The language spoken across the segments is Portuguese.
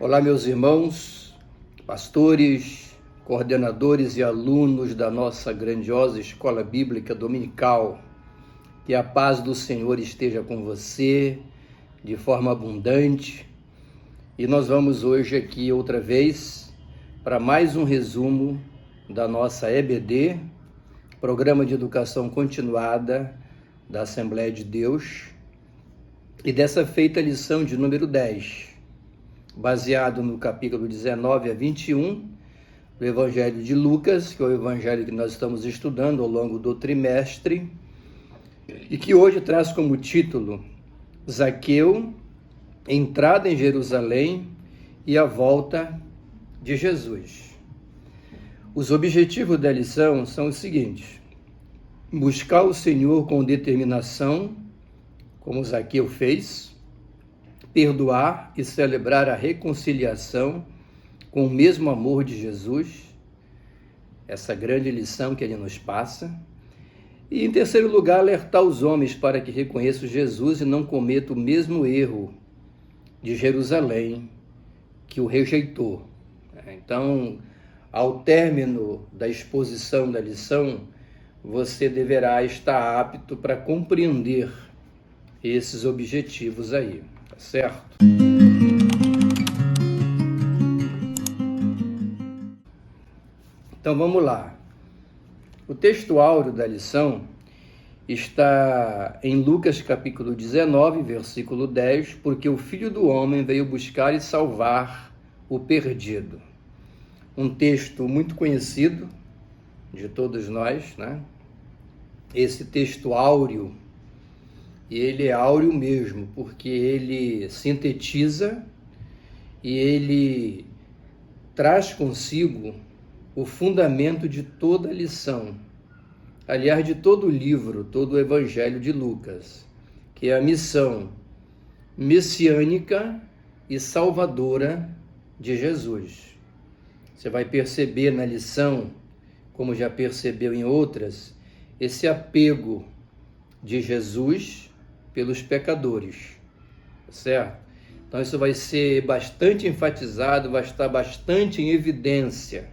Olá, meus irmãos, pastores, coordenadores e alunos da nossa grandiosa Escola Bíblica Dominical. Que a paz do Senhor esteja com você de forma abundante. E nós vamos hoje aqui outra vez para mais um resumo da nossa EBD, Programa de Educação Continuada da Assembleia de Deus, e dessa feita a lição de número 10. Baseado no capítulo 19 a 21 do Evangelho de Lucas, que é o evangelho que nós estamos estudando ao longo do trimestre, e que hoje traz como título Zaqueu, entrada em Jerusalém e a volta de Jesus. Os objetivos da lição são os seguintes: buscar o Senhor com determinação, como Zaqueu fez, perdoar e celebrar a reconciliação com o mesmo amor de Jesus, essa grande lição que ele nos passa. E, em terceiro lugar, alertar os homens para que reconheçam Jesus e não cometam o mesmo erro de Jerusalém, que o rejeitou. Então, ao término da exposição da lição, você deverá estar apto para compreender esses objetivos aí. Certo? Então vamos lá. O texto áureo da lição está em Lucas capítulo 19, versículo 10, porque o Filho do Homem veio buscar e salvar o perdido. Um texto muito conhecido de todos nós, né? Esse texto áureo, e ele é áureo mesmo, porque ele sintetiza e ele traz consigo o fundamento de toda a lição, aliás, de todo o livro, todo o Evangelho de Lucas, que é a missão messiânica e salvadora de Jesus. Você vai perceber na lição, como já percebeu em outras, esse apego de Jesus pelos pecadores, certo? Então isso vai ser bastante enfatizado, vai estar bastante em evidência,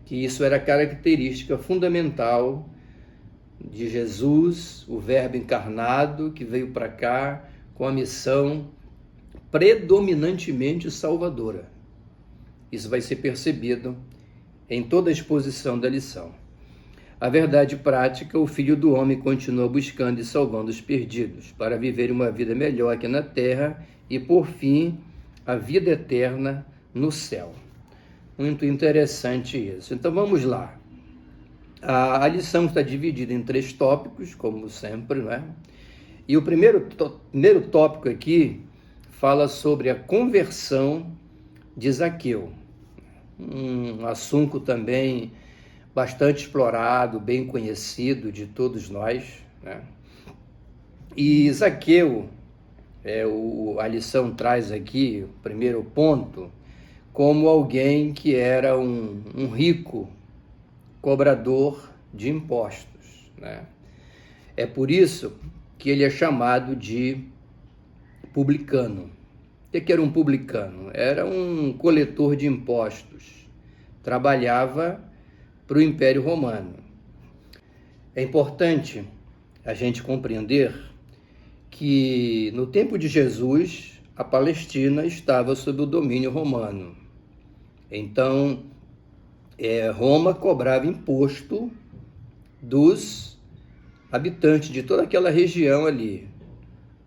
que isso era característica fundamental de Jesus, o Verbo encarnado, que veio para cá com a missão predominantemente salvadora. Isso vai ser percebido em toda a exposição da lição. A verdade prática, o Filho do Homem continua buscando e salvando os perdidos, para viver uma vida melhor aqui na terra e, por fim, a vida eterna no céu. Muito interessante isso. Então vamos lá. A lição está dividida em 3 tópicos, como sempre, não é? E o primeiro tópico aqui fala sobre a conversão de Zaqueu. Um assunto também bastante explorado, bem conhecido de todos nós, né? E Zaqueu, a lição traz aqui, o primeiro ponto, como alguém que era um rico cobrador de impostos, né? É por isso que ele é chamado de publicano. O que era um publicano? Era um coletor de impostos, trabalhava para o Império Romano. É importante a gente compreender que no tempo de Jesus, a Palestina estava sob o domínio romano. Então, Roma cobrava imposto dos habitantes de toda aquela região ali,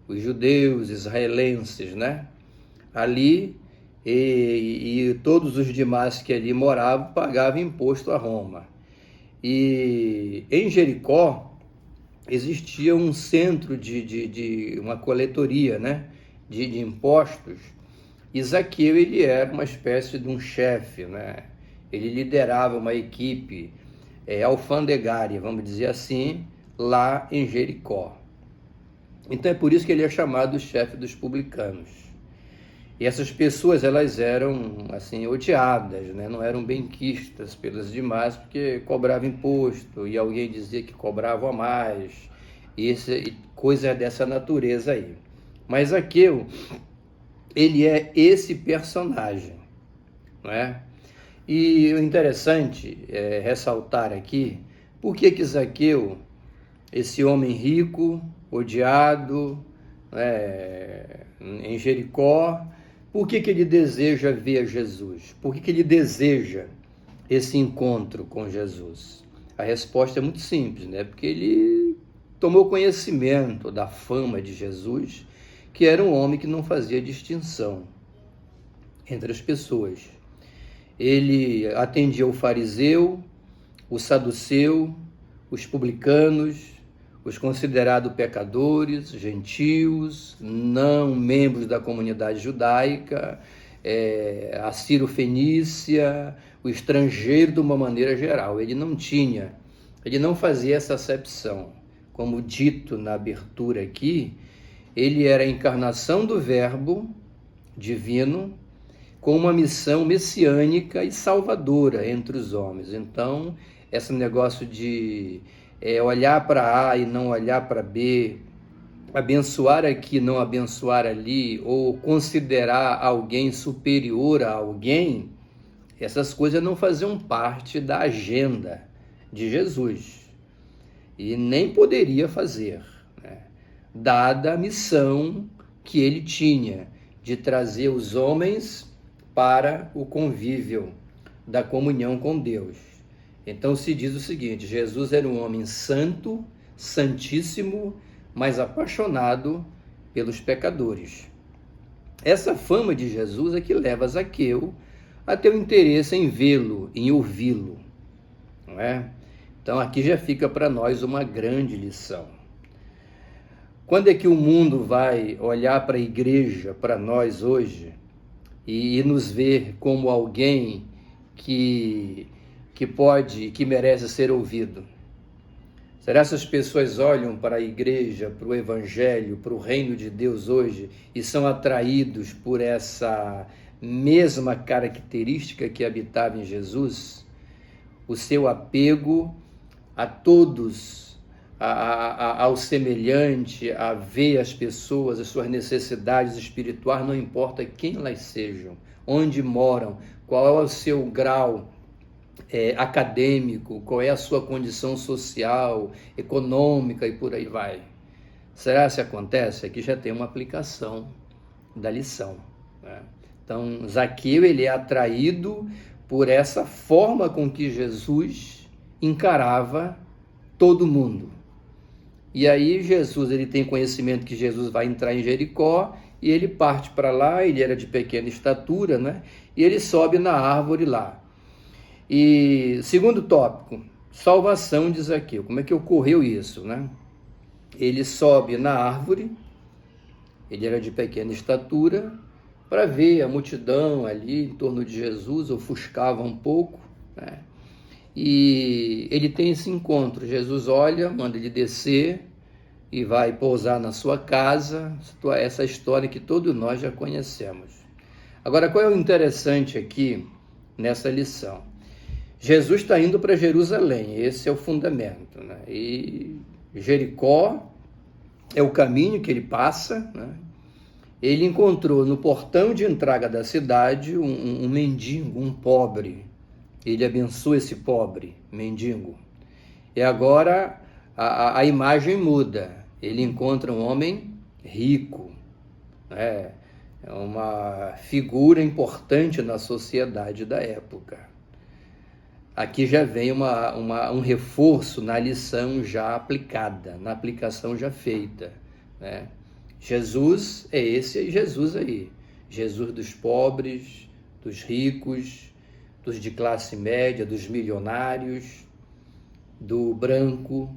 os judeus, israelenses, né? Ali, e todos os demais que ali moravam pagavam imposto a Roma. E em Jericó existia um centro de uma coletoria, né? de impostos, e Zaqueu ele era uma espécie de um chefe, né? Ele liderava uma equipe alfandegária, vamos dizer assim, lá em Jericó. Então é por isso que ele é chamado chefe dos publicanos. E essas pessoas, elas eram assim odiadas, né? Não eram benquistas pelas demais, porque cobravam imposto e alguém dizia que cobrava a mais, e coisa dessa natureza aí. Mas Zaqueu, ele é esse personagem, não é? E o interessante é ressaltar aqui, por que Zaqueu, esse homem rico, odiado, em Jericó, por que ele deseja ver Jesus? Por que ele deseja esse encontro com Jesus? A resposta é muito simples, né? Porque ele tomou conhecimento da fama de Jesus, que era um homem que não fazia distinção entre as pessoas. Ele atendia o fariseu, o saduceu, os publicanos, os considerados pecadores, gentios, não membros da comunidade judaica, a Ciro-fenícia, o estrangeiro de uma maneira geral. Ele não fazia essa acepção. Como dito na abertura aqui, ele era a encarnação do Verbo divino com uma missão messiânica e salvadora entre os homens. Então, esse negócio de olhar para A e não olhar para B, abençoar aqui, não abençoar ali, ou considerar alguém superior a alguém, essas coisas não faziam parte da agenda de Jesus. E nem poderia fazer, né? Dada a missão que ele tinha de trazer os homens para o convívio da comunhão com Deus. Então se diz o seguinte: Jesus era um homem santo, santíssimo, mas apaixonado pelos pecadores. Essa fama de Jesus é que leva Zaqueu a ter o interesse em vê-lo, em ouvi-lo, não é? Então aqui já fica para nós uma grande lição. Quando é que o mundo vai olhar para a igreja, para nós hoje, e nos ver como alguém que merece ser ouvido? Será que as pessoas olham para a igreja, para o evangelho, para o reino de Deus hoje e são atraídos por essa mesma característica que habitava em Jesus? O seu apego a todos, ao semelhante, a ver as pessoas, as suas necessidades espirituais, não importa quem elas sejam, onde moram, qual é o seu grau acadêmico, qual é a sua condição social, econômica e por aí vai. Será que acontece? Aqui já tem uma aplicação da lição, né? Então, Zaqueu, ele é atraído por essa forma com que Jesus encarava todo mundo. E aí Jesus, ele tem conhecimento que Jesus vai entrar em Jericó e ele parte para lá. Ele era de pequena estatura, né? E ele sobe na árvore lá. E segundo tópico, salvação de Zaqueu. Como é que ocorreu isso, né? Ele sobe na árvore, ele era de pequena estatura, para ver a multidão ali em torno de Jesus, ofuscava um pouco, né? E ele tem esse encontro. Jesus olha, manda ele descer e vai pousar na sua casa. Essa história que todos nós já conhecemos. Agora, qual é o interessante aqui nessa lição? Jesus está indo para Jerusalém, esse é o fundamento, né? E Jericó é o caminho que ele passa, né? Ele encontrou no portão de entrada da cidade um mendigo, um pobre. Ele abençoa esse pobre mendigo. E agora a imagem muda. Ele encontra um homem rico, né? É uma figura importante na sociedade da época. Aqui já vem um reforço na lição já aplicada, na aplicação já feita, né? Jesus é esse Jesus aí. Jesus dos pobres, dos ricos, dos de classe média, dos milionários, do branco,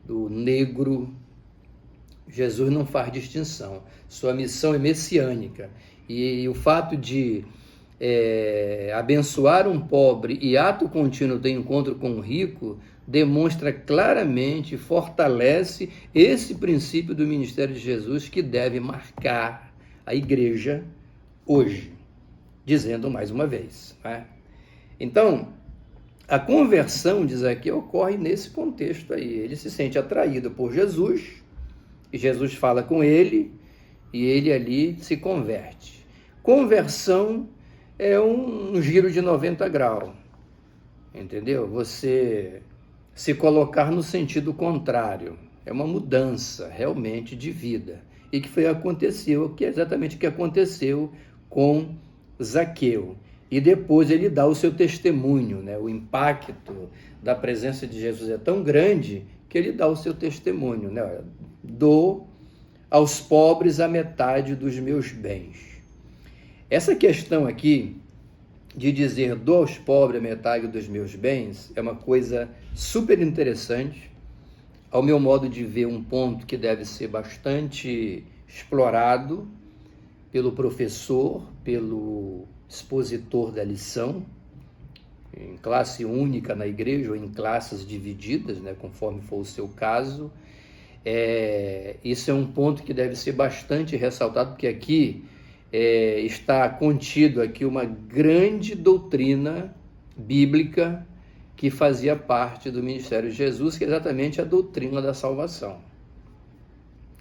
do negro. Jesus não faz distinção. Sua missão é messiânica. E o fato de abençoar um pobre e ato contínuo ter encontro com um rico demonstra claramente, fortalece esse princípio do ministério de Jesus que deve marcar a igreja hoje, dizendo mais uma vez, né? Então, a conversão de Zaqueu ocorre nesse contexto aí. Ele se sente atraído por Jesus, e Jesus fala com ele, e ele ali se converte. Conversão é um giro de 90 graus, entendeu? Você se colocar no sentido contrário. É uma mudança realmente de vida. E que que é exatamente o que aconteceu com Zaqueu. E depois ele dá o seu testemunho, né? O impacto da presença de Jesus é tão grande que ele dá o seu testemunho, né? Dou aos pobres a metade dos meus bens. Essa questão aqui de dizer dou aos pobres a metade dos meus bens é uma coisa super interessante. Ao meu modo de ver, um ponto que deve ser bastante explorado pelo professor, pelo expositor da lição, em classe única na igreja ou em classes divididas, né, conforme for o seu caso. Isso é um ponto que deve ser bastante ressaltado, porque aqui está contido aqui uma grande doutrina bíblica que fazia parte do ministério de Jesus, que é exatamente a doutrina da salvação.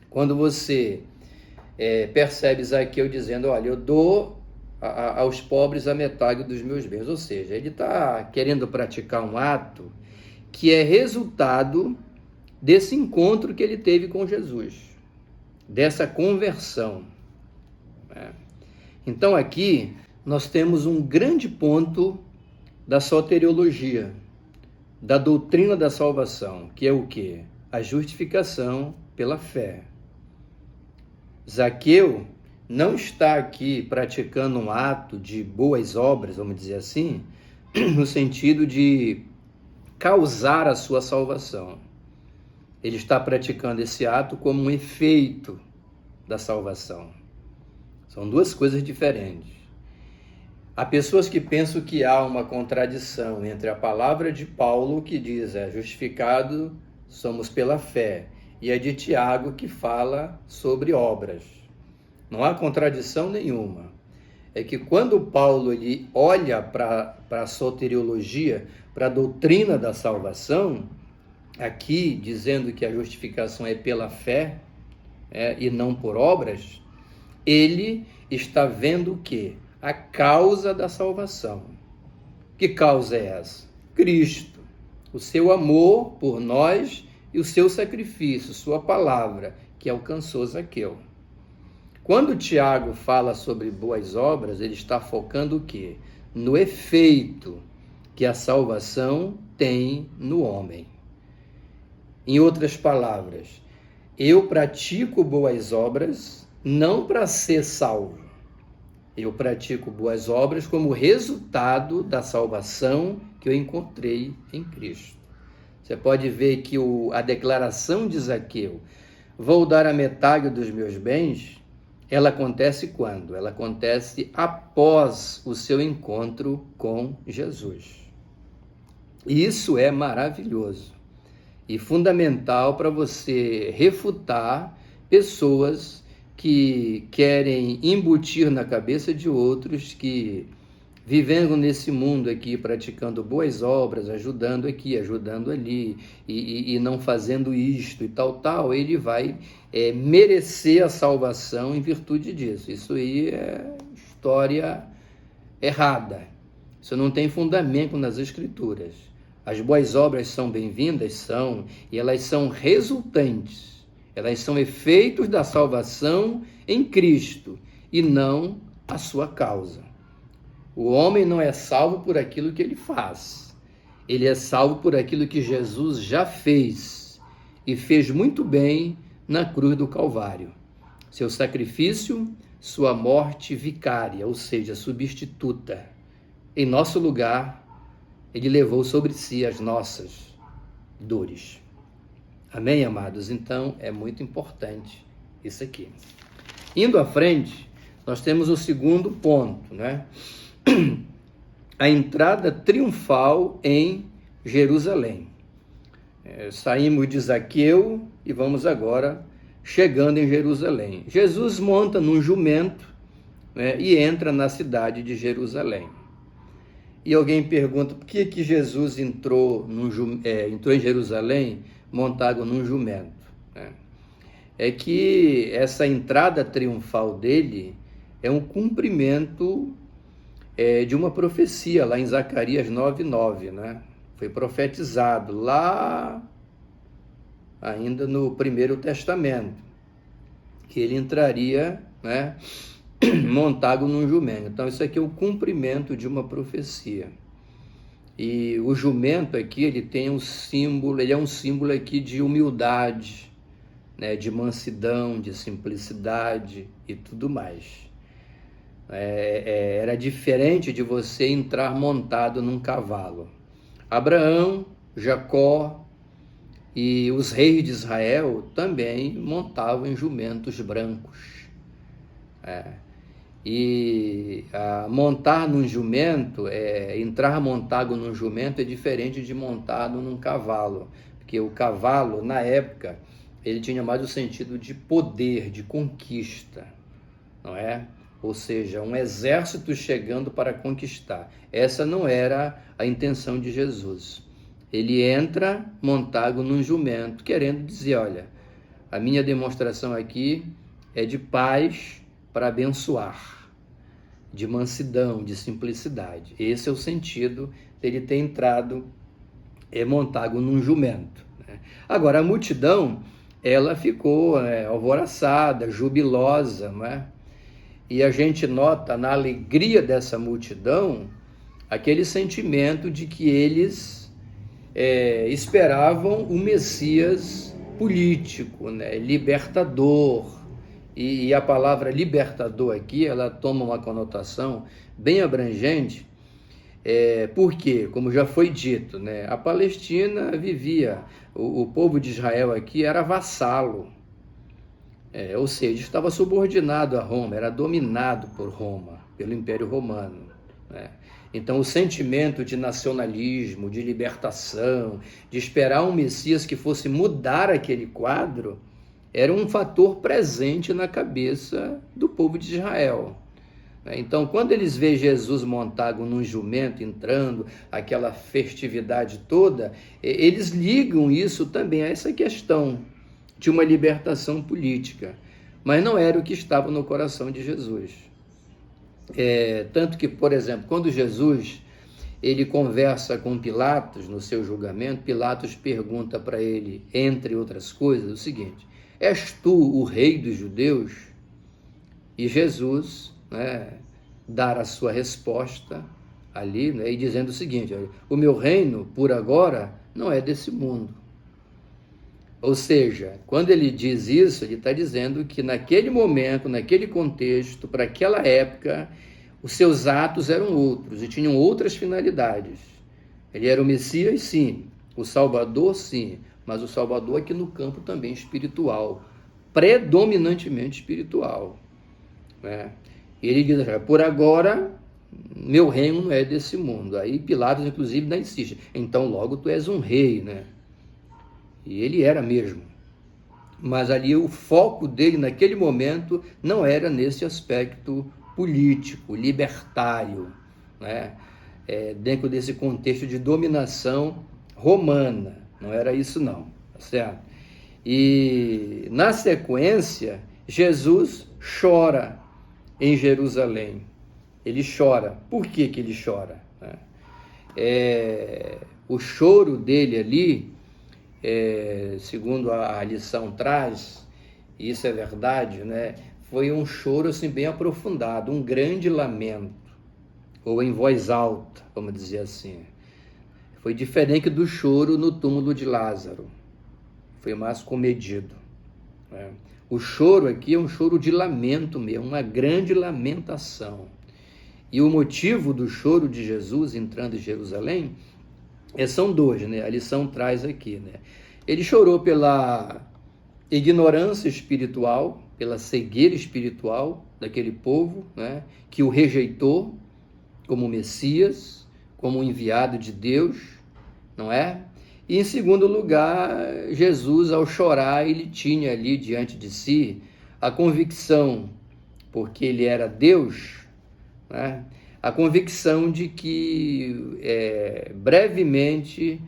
Quando você percebe Zaqueu dizendo, olha, eu dou aos pobres a metade dos meus bens, ou seja, ele está querendo praticar um ato que é resultado desse encontro que ele teve com Jesus, dessa conversão. Então aqui nós temos um grande ponto da soteriologia, da doutrina da salvação, que é o quê? A justificação pela fé. Zaqueu não está aqui praticando um ato de boas obras, vamos dizer assim, no sentido de causar a sua salvação. Ele está praticando esse ato como um efeito da salvação. São duas coisas diferentes. Há pessoas que pensam que há uma contradição entre a palavra de Paulo, que diz, justificado somos pela fé, e a de Tiago, que fala sobre obras. Não há contradição nenhuma. É que quando Paulo ele olha para a soteriologia, para a doutrina da salvação, aqui dizendo que a justificação é pela fé e não por obras, ele está vendo o quê? A causa da salvação. Que causa é essa? Cristo, o seu amor por nós e o seu sacrifício, sua palavra, que alcançou Zaqueu. Quando Tiago fala sobre boas obras, ele está focando o quê? No efeito que a salvação tem no homem. Em outras palavras, eu pratico boas obras não para ser salvo. Eu pratico boas obras como resultado da salvação que eu encontrei em Cristo. Você pode ver que a declaração de Zaqueu, vou dar a metade dos meus bens, ela acontece quando? Ela acontece após o seu encontro com Jesus. E isso é maravilhoso e fundamental para você refutar pessoas que querem embutir na cabeça de outros que, vivendo nesse mundo aqui, praticando boas obras, ajudando aqui, ajudando ali, e não fazendo isto e tal, ele vai merecer a salvação em virtude disso. Isso aí é história errada. Isso não tem fundamento nas Escrituras. As boas obras são bem-vindas? São, e elas são resultantes. Elas são efeitos da salvação em Cristo e não a sua causa. O homem não é salvo por aquilo que ele faz. Ele é salvo por aquilo que Jesus já fez e fez muito bem na cruz do Calvário. Seu sacrifício, sua morte vicária, ou seja, substituta. Em nosso lugar, ele levou sobre si as nossas dores. Amém, amados? Então, é muito importante isso aqui. Indo à frente, nós temos o segundo ponto, né? A entrada triunfal em Jerusalém. Saímos de Zaqueu e vamos agora chegando em Jerusalém. Jesus monta num jumento, né, e entra na cidade de Jerusalém. E alguém pergunta, por que Jesus entrou em Jerusalém montado num jumento? É que essa entrada triunfal dele é um cumprimento de uma profecia lá em Zacarias 9:9, né? Foi profetizado lá ainda no Primeiro Testamento, que ele entraria, né, montado num jumento. Então isso aqui é o cumprimento de uma profecia. E o jumento aqui, ele tem um símbolo, ele é um símbolo aqui de humildade, né, de mansidão, de simplicidade e tudo mais. Era diferente de você entrar montado num cavalo. Abraão, Jacó e os reis de Israel também montavam em jumentos brancos. E montar num jumento, entrar montado num jumento é diferente de montado num cavalo, porque o cavalo, na época, ele tinha mais o sentido de poder, de conquista, não é? Ou seja, um exército chegando para conquistar. Essa não era a intenção de Jesus. Ele entra montado num jumento, querendo dizer, olha, a minha demonstração aqui é de paz para abençoar, de mansidão, de simplicidade. Esse é o sentido dele ter entrado montado num jumento, né? Agora, a multidão, ela ficou alvoroçada, jubilosa, não é? E a gente nota na alegria dessa multidão aquele sentimento de que eles esperavam o Messias político, né? Libertador. E a palavra libertador aqui, ela toma uma conotação bem abrangente, porque, como já foi dito, né, a Palestina vivia, o povo de Israel aqui era vassalo, ou seja, estava subordinado a Roma, era dominado por Roma, pelo Império Romano, né? Então o sentimento de nacionalismo, de libertação, de esperar um Messias que fosse mudar aquele quadro, era um fator presente na cabeça do povo de Israel. Então, quando eles veem Jesus montado num jumento, entrando, aquela festividade toda, eles ligam isso também a essa questão de uma libertação política. Mas não era o que estava no coração de Jesus. Tanto que, por exemplo, quando Jesus ele conversa com Pilatos no seu julgamento, Pilatos pergunta para ele, entre outras coisas, o seguinte: és tu o rei dos judeus? E Jesus, né, dar a sua resposta ali, né, e dizendo o seguinte: o meu reino, por agora, não é desse mundo. Ou seja, quando ele diz isso, ele está dizendo que naquele momento, naquele contexto, para aquela época, os seus atos eram outros e tinham outras finalidades. Ele era o Messias, sim. O Salvador, sim. Mas o Salvador aqui no campo também espiritual, predominantemente espiritual, né? E ele diz, por agora, meu reino não é desse mundo. Aí Pilatos, inclusive, ainda insiste, então logo tu és um rei, né? E ele era mesmo. Mas ali o foco dele, naquele momento, não era nesse aspecto político, libertário, né? Dentro desse contexto de dominação romana. Não era isso não, tá certo? E na sequência, Jesus chora em Jerusalém. Ele chora. Por que que ele chora? O choro dele ali, segundo a lição traz, e isso é verdade, né? Foi um choro assim, bem aprofundado, um grande lamento, ou em voz alta, vamos dizer assim. Foi diferente do choro no túmulo de Lázaro, foi mais comedido, né? O choro aqui é um choro de lamento mesmo, uma grande lamentação. E o motivo do choro de Jesus entrando em Jerusalém são dois, né? A lição traz aqui, né? Ele chorou pela ignorância espiritual, pela cegueira espiritual daquele povo, né? Que o rejeitou como Messias, como enviado de Deus, não é? E em segundo lugar, Jesus, ao chorar, ele tinha ali diante de si a convicção, porque ele era Deus, né? A convicção de que brevemente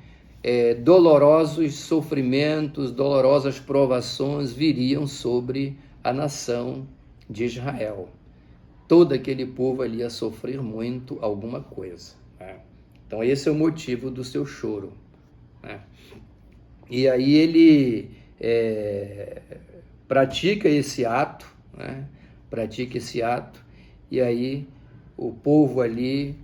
dolorosos sofrimentos, dolorosas provações viriam sobre a nação de Israel. todo aquele povo ali ia sofrer muito alguma coisa, né? Então esse é o motivo do seu choro, né? E aí ele pratica esse ato, né? Pratica esse ato, e aí o povo ali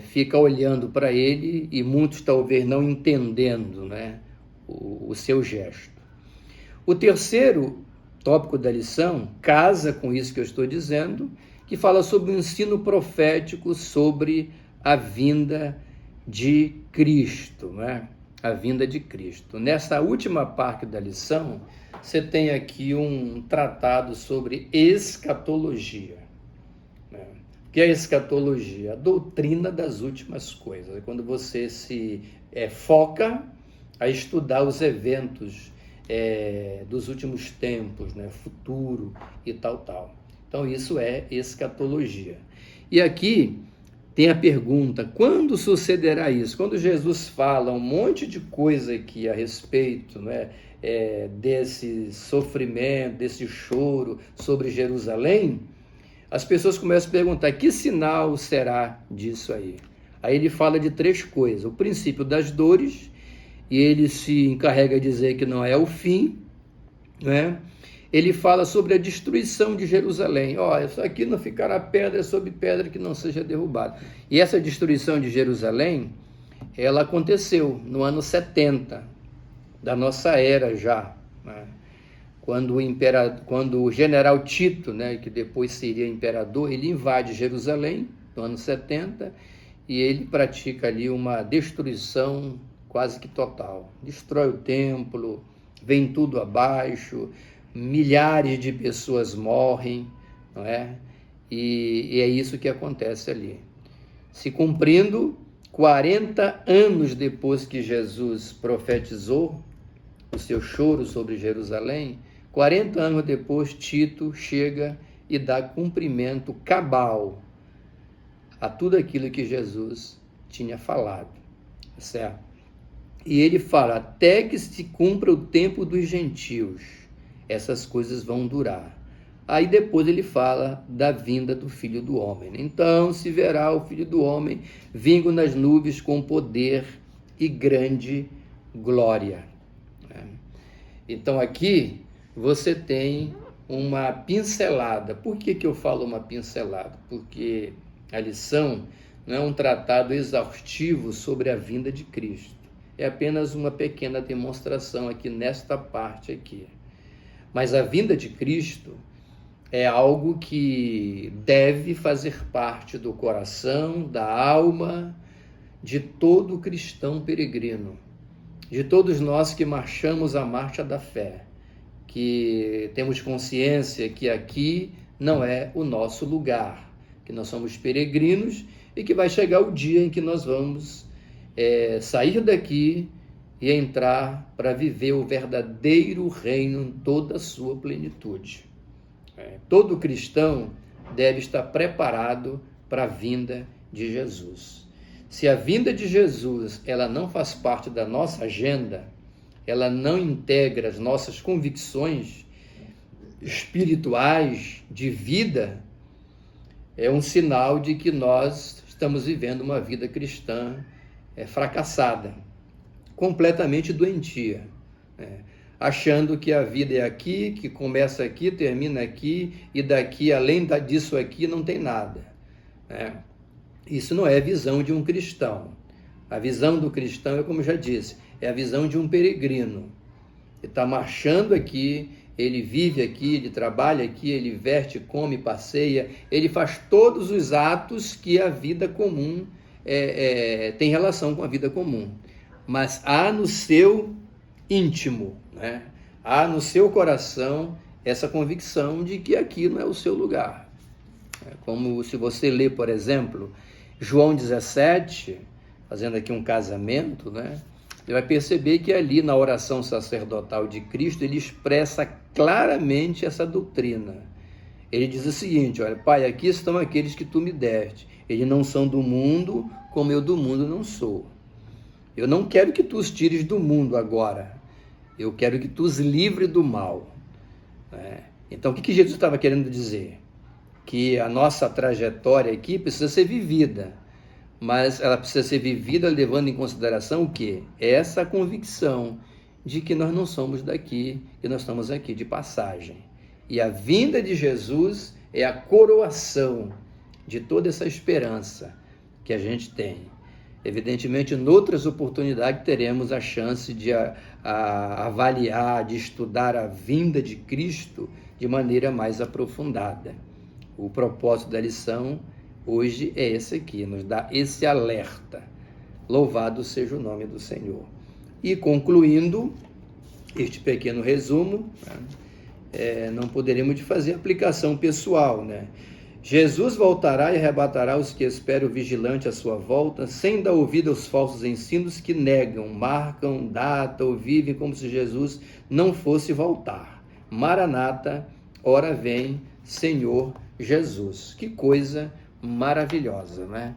fica olhando para ele, e muitos talvez não entendendo, né, o seu gesto. O terceiro tópico da lição casa com isso que eu estou dizendo, que fala sobre o ensino profético sobre a vinda de Cristo, né? A vinda de Cristo. Nessa última parte da lição, você tem aqui um tratado sobre escatologia, né? O que é escatologia? A doutrina das últimas coisas. É quando você se foca a estudar os eventos dos últimos tempos, né? Futuro e tal. Então isso é escatologia. E aqui tem a pergunta: quando sucederá isso? Quando Jesus fala um monte de coisa aqui a respeito, né, desse sofrimento, desse choro sobre Jerusalém, as pessoas começam a perguntar: que sinal será disso aí? Aí ele fala de 3 coisas: o princípio das dores, e ele se encarrega de dizer que não é o fim, né? Ele fala sobre a destruição de Jerusalém. Isso aqui não ficará pedra sobre pedra que não seja derrubada. E essa destruição de Jerusalém, ela aconteceu no ano 70 da nossa era já, né? Quando o general Tito, né, que depois seria imperador, ele invade Jerusalém no ano 70 e ele pratica ali uma destruição quase que total. Destrói o templo, vem tudo abaixo, milhares de pessoas morrem, não é? E é isso que acontece ali. Se cumprindo 40 anos depois que Jesus profetizou o seu choro sobre Jerusalém, 40 anos depois, Tito chega e dá cumprimento cabal a tudo aquilo que Jesus tinha falado, certo? E ele fala: até que se cumpra o tempo dos gentios, essas coisas vão durar. Aí depois ele fala da vinda do Filho do Homem. Então se verá o Filho do Homem vindo nas nuvens com poder e grande glória. Então aqui você tem uma pincelada. Por que eu falo uma pincelada? Porque a lição não é um tratado exaustivo sobre a vinda de Cristo. É apenas uma pequena demonstração aqui nesta parte aqui. Mas a vinda de Cristo é algo que deve fazer parte do coração, da alma de todo cristão peregrino, de todos nós que marchamos a marcha da fé, que temos consciência que aqui não é o nosso lugar, que nós somos peregrinos e que vai chegar o dia em que nós vamos sair daqui e entrar para viver o verdadeiro reino em toda a sua plenitude. Todo cristão deve estar preparado para a vinda de Jesus. Se a vinda de Jesus ela não faz parte da nossa agenda, ela não integra as nossas convicções espirituais de vida, é um sinal de que nós estamos vivendo uma vida cristã fracassada, completamente doentia, achando que a vida é aqui, que começa aqui, termina aqui, e daqui, além disso aqui, não tem nada. Isso não é a visão de um cristão. A visão do cristão é, como eu já disse, é a visão de um peregrino. Ele está marchando aqui, ele vive aqui, ele trabalha aqui, ele veste, come, passeia, ele faz todos os atos que a vida comum tem relação com a vida comum. Mas há no seu íntimo, há no seu coração essa convicção de que aqui não é o seu lugar. Como se você lê, por exemplo, João 17, fazendo aqui um casamento, você vai perceber que ali na oração sacerdotal de Cristo, ele expressa claramente essa doutrina. Ele diz o seguinte: olha, Pai, aqui estão aqueles que tu me deste. Eles não são do mundo, como eu do mundo não sou. Eu não quero que tu os tires do mundo agora. Eu quero que tu os livres do mal. Então, o que Jesus estava querendo dizer? que a nossa trajetória aqui precisa ser vivida, mas ela precisa ser vivida levando em consideração o quê? Essa convicção de que nós não somos daqui, que nós estamos aqui de passagem. E a vinda de Jesus é a coroação de toda essa esperança que a gente tem. Evidentemente, em outras oportunidades, teremos a chance de avaliar, de estudar a vinda de Cristo de maneira mais aprofundada. O propósito da lição hoje é esse aqui, nos dá esse alerta. Louvado seja o nome do Senhor. E concluindo este pequeno resumo, não poderemos de fazer aplicação pessoal, né? Jesus voltará e arrebatará os que esperam vigilante à sua volta, sem dar ouvido aos falsos ensinos que negam, marcam data ou vivem como se Jesus não fosse voltar. Maranata, ora vem, Senhor Jesus. Que coisa maravilhosa, né?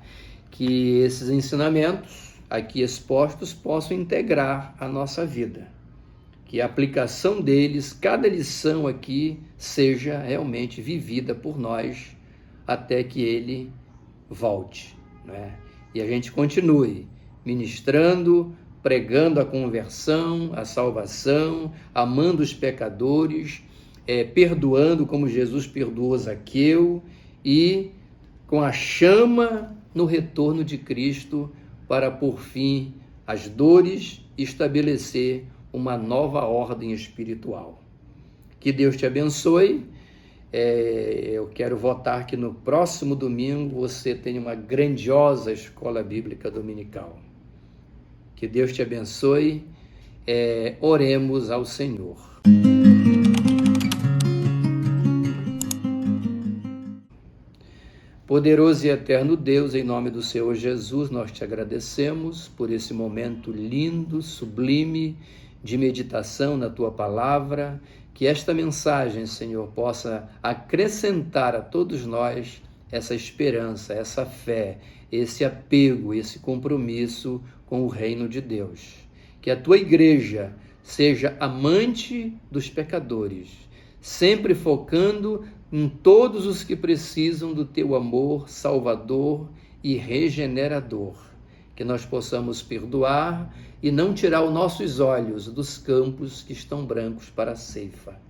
Que esses ensinamentos aqui expostos possam integrar a nossa vida. Que a aplicação deles, cada lição aqui, seja realmente vivida por nós até que ele volte, né? E a gente continue ministrando, pregando a conversão, a salvação, amando os pecadores, perdoando como Jesus perdoou Zaqueu e com a chama no retorno de Cristo para por fim as dores e estabelecer uma nova ordem espiritual. Que Deus te abençoe. Eu quero votar que no próximo domingo você tenha uma grandiosa escola bíblica dominical. Que Deus te abençoe. Oremos ao Senhor. Poderoso e eterno Deus, em nome do Senhor Jesus, nós te agradecemos por esse momento lindo, sublime, de meditação na Tua Palavra, que esta mensagem, Senhor, possa acrescentar a todos nós essa esperança, essa fé, esse apego, esse compromisso com o reino de Deus. Que a Tua igreja seja amante dos pecadores, sempre focando em todos os que precisam do Teu amor salvador e regenerador. Que nós possamos perdoar e não tirar os nossos olhos dos campos que estão brancos para a ceifa.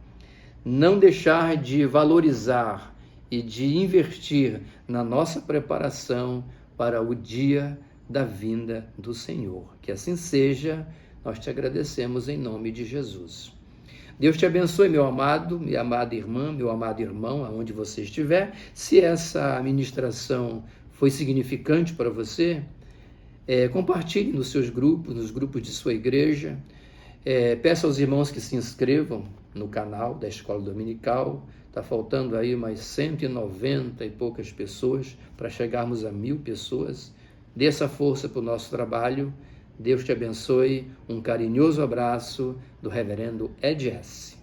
Não deixar de valorizar e de investir na nossa preparação para o dia da vinda do Senhor. Que assim seja, nós te agradecemos em nome de Jesus. Deus te abençoe, meu amado, minha amada irmã, meu amado irmão, aonde você estiver. Se essa ministração foi significante para você, compartilhe nos seus grupos, nos grupos de sua igreja. Peça aos irmãos que se inscrevam no canal da Escola Dominical. Está faltando aí umas 190 e poucas pessoas para chegarmos a 1000 pessoas. Dê essa força para o nosso trabalho. Deus te abençoe. Um carinhoso abraço do reverendo Ed S.